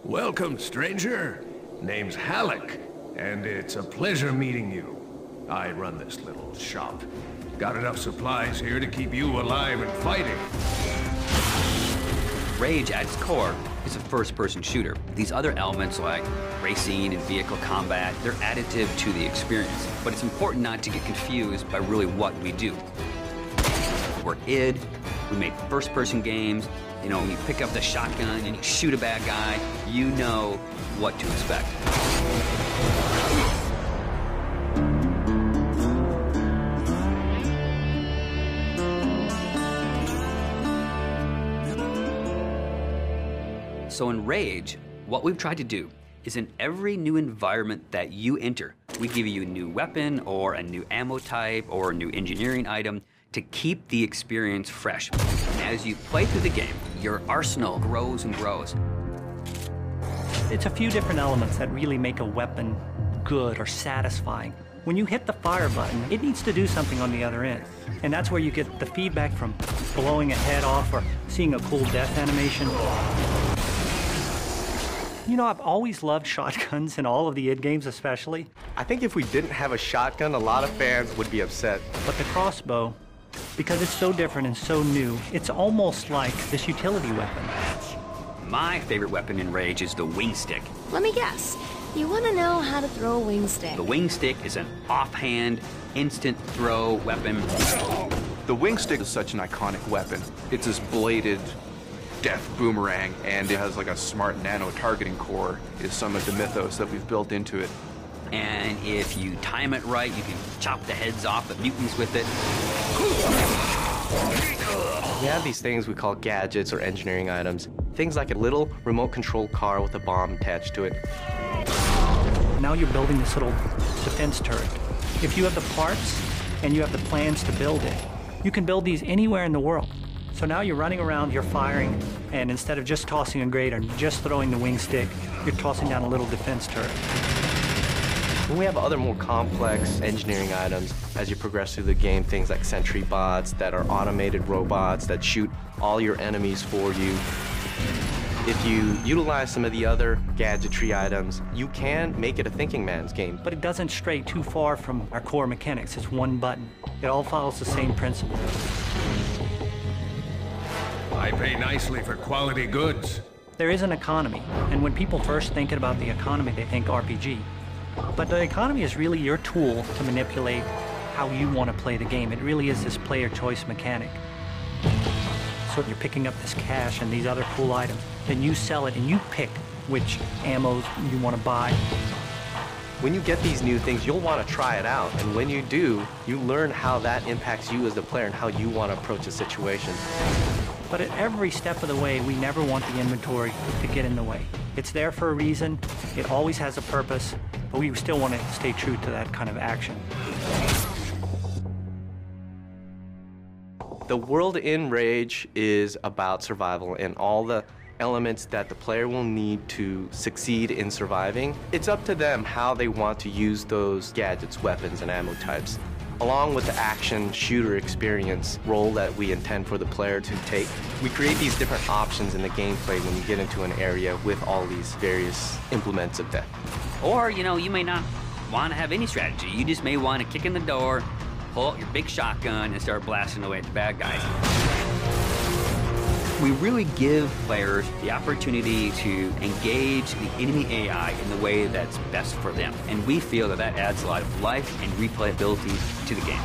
Welcome, stranger. Name's Halleck, and it's a pleasure meeting you. I run this little shop. Got enough supplies here to keep you alive and fighting. Rage, at its core, is a first-person shooter. These other elements like racing and vehicle combat, they're additive to the experience. But it's important not to get confused by really what we do. We're id, we make first-person games. You know, when you pick up the shotgun and you shoot a bad guy, you know what to expect. So in Rage, what we've tried to do is in every new environment that you enter, we give you a new weapon or a new ammo type or a new engineering item to keep the experience fresh. And as you play through the game, your arsenal grows and grows. It's a few different elements that really make a weapon good or satisfying. When you hit the fire button, it needs to do something on the other end. And that's where you get the feedback from blowing a head off or seeing a cool death animation. You know, I've always loved shotguns in all of the id games especially. I think if we didn't have a shotgun, a lot of fans would be upset. But the crossbow, because it's so different and so new, it's almost like this utility weapon. My favorite weapon in Rage is the wing stick. Let me guess. You want to know how to throw a wing stick. The wing stick is an offhand, instant throw weapon. The wing stick is such an iconic weapon. It's this bladed death boomerang, and it has like a smart nano targeting core is some of the mythos that we've built into it. And if you time it right, you can chop the heads off of mutants with it. We have these things we call gadgets or engineering items. Things like a little remote control car with a bomb attached to it. Now you're building this little defense turret. If you have the parts and you have the plans to build it, you can build these anywhere in the world. So now you're running around, you're firing, and instead of just tossing a grenade or just throwing the wing stick, you're tossing down a little defense turret. We have other more complex engineering items as you progress through the game, things like sentry bots that are automated robots that shoot all your enemies for you. If you utilize some of the other gadgetry items, you can make it a thinking man's game. But it doesn't stray too far from our core mechanics. It's one button. It all follows the same principle. I pay nicely for quality goods. There is an economy, and when people first think about the economy, they think RPG. But the economy is really your tool to manipulate how you want to play the game. It really is this player choice mechanic. So you're picking up this cash and these other cool items, then you sell it and you pick which ammos you want to buy. When you get these new things, you'll want to try it out. And when you do, you learn how that impacts you as the player and how you want to approach a situation. But at every step of the way, we never want the inventory to get in the way. It's there for a reason. It always has a purpose, but we still want to stay true to that kind of action. The world in Rage is about survival and all the elements that the player will need to succeed in surviving. It's up to them how they want to use those gadgets, weapons, and ammo types, along with the action shooter experience role that we intend for the player to take. We create these different options in the gameplay when you get into an area with all these various implements of death. Or, you know, you may not want to have any strategy. You just may want to kick in the door, pull out your big shotgun, and start blasting away at the bad guys. We really give players the opportunity to engage the enemy AI in the way that's best for them. And we feel that that adds a lot of life and replayability to the game.